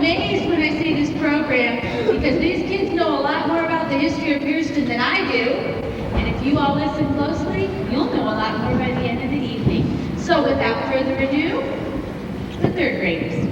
amazed when I see this program because these kids know a lot more about the history of Pierceton than I do. And if you all listen closely, you'll know a lot more by the end of the evening. So without further ado, the third graders.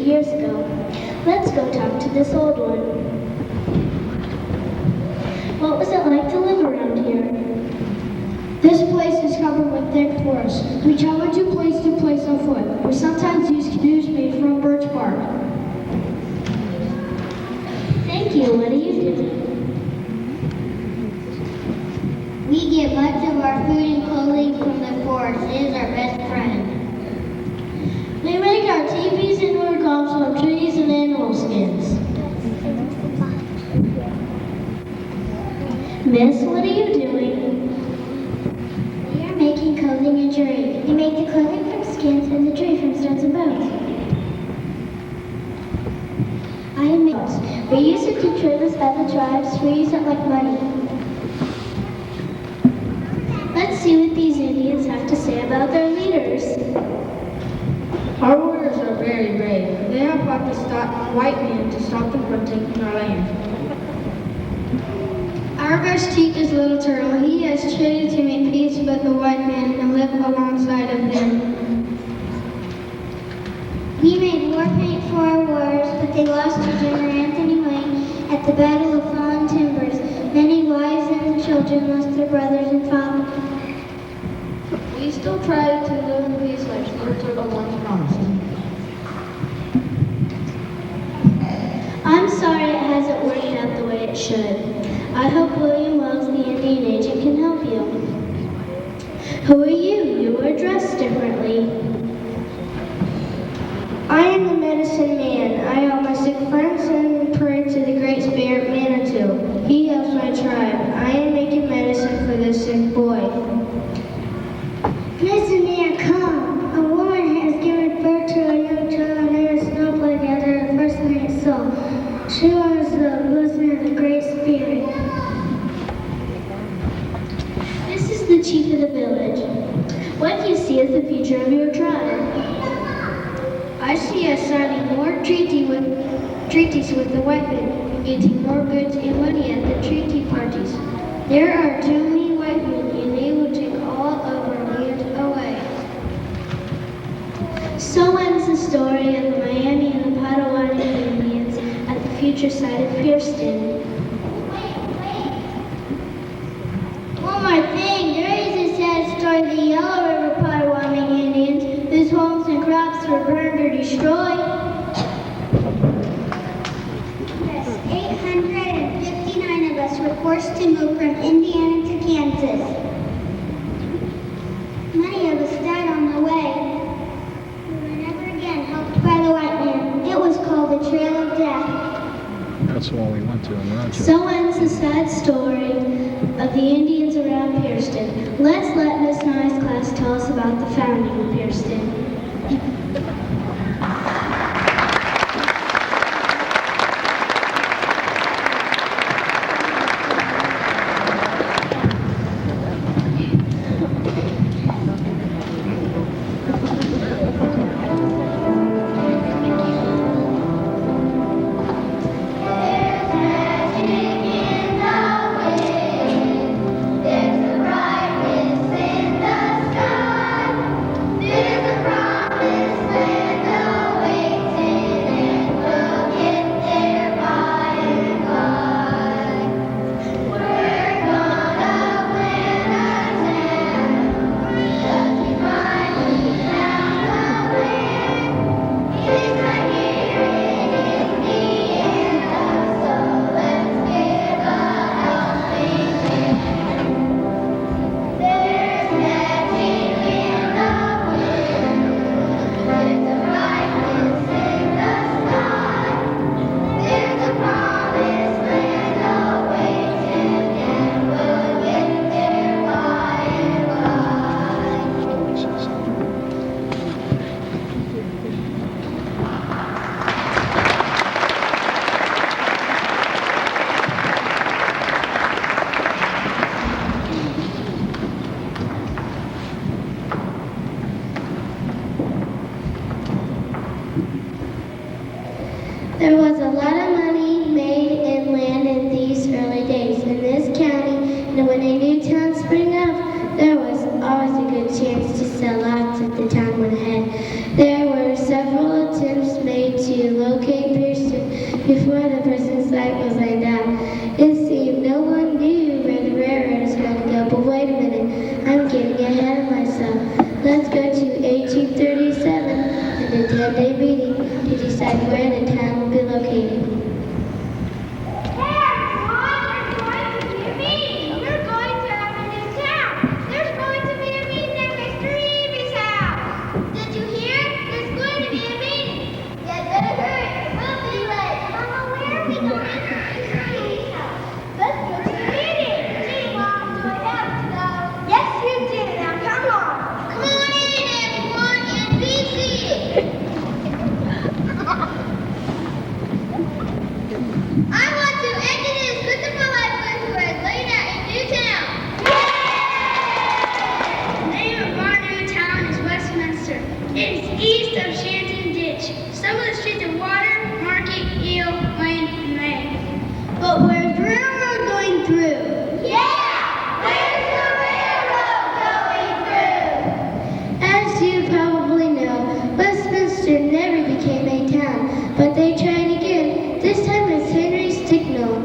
Years ago. Let's go talk to this old one. What was it like to live around here? This place is covered with thick forest. We travel to place on foot. We sometimes use canoes made from birch bark. Thank you. What do you do? We get much of our food and clothing from the forest. It is our best friend. We make our teepees and wigwams from trees and animal skins. Miss, what are you doing? We are making clothing and jewelry. We make the clothing from skins and the jewelry from stones and bones. I am Miss. We use it to trade us other tribes. We use it like money. Let's see what these Indians have to say about their leaders. Our warriors are very brave. They have fought the white man to stop them from taking our land. Our best chief is Little Turtle. He has traded to make peace with the white man and live alongside of them. We made war paint for our warriors, but they lost to General Anthony Wayne at the Battle of Fallen Timbers. Many wives and children lost their brothers and fathers. We still try to live in peace like Little Turtle once promised. I'm sorry it hasn't worked out the way it should. I hope William Wells, the Indian agent, can help you. Who are you? You are dressed differently. I am the medicine man. I help my sick friends and pray to the great spirit Manitou. He helps my tribe. I am making medicine for this sick boy. Listen, man, come. A woman has given birth to a young child named Snowflake as her first night soul. She was the listener of the Great Spirit. This is the chief of the village. What do you see as the future of your tribe? I see us signing more treaties with the white men and getting more goods and money at the treaty parties. There are too many white men and they will take all of our land away. So ends the story of the Miami and the Potawatomi Indians at the future site of Pierceton. One more thing, there is a sad story of the Yellow River Potawatomi Indians whose homes and crops were burned or destroyed. Yes, 859 of us were forced to move from Indiana to Kansas. Many of us died on the way. We were never again helped by the white man. It was called the Trail of Death. That's the one we went to in Rancho. So ends the sad story of the Indians around Pierceton. Let's let Miss Nye's class tell us about the founding of Pierceton. There's a promised land. chance to sell lots as the time went ahead. There were several attempts made to locate Pierceton before the present site was laid out. It seemed no one knew where the railroad was going to go, but wait a minute, I'm getting ahead of myself. Let's go to 1837 and a 10-day meeting to decide where the town will be located. But where's the railroad going through? As you probably know, Westminster never became a town, but they tried again. This time it's Henry Sticknell.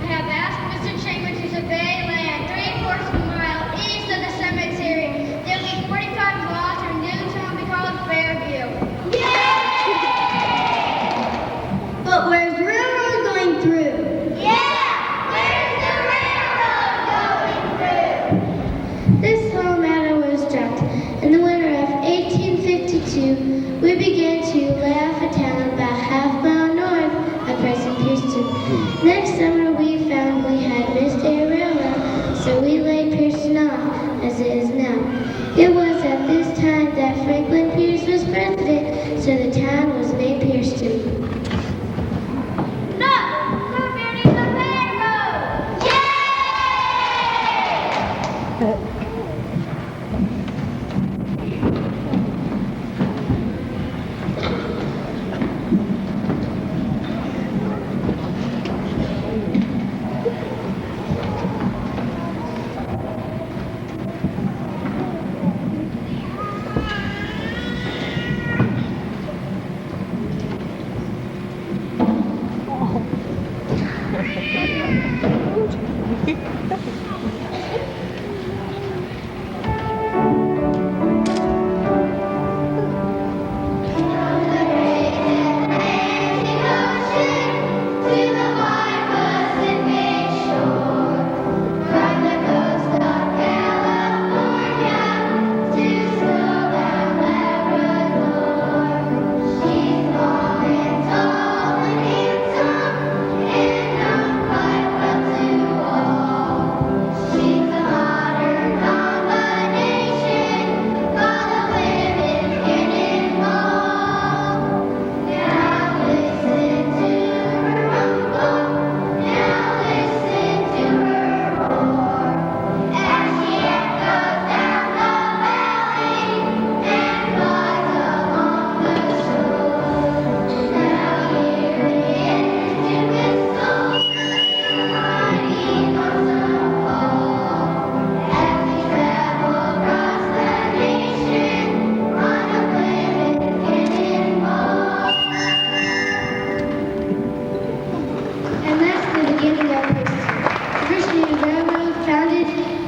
I have asked Mr. Chamber to survey land 3/4 of a mile east of the cemetery. There will be 45 lots or new town will be called Fairview. But where's the railroad going through? This whole matter was dropped. In the winter of 1852, we began to lay off a town about half mile north of present Pierceton. Next summer, we found we had missed a railroad, so we laid Pierceton off as it is now. It was at this time that Franklin Pierce was president, so the town was named Pierceton.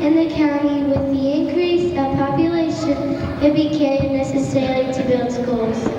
In the county, with the increase of population, it became necessary to build schools.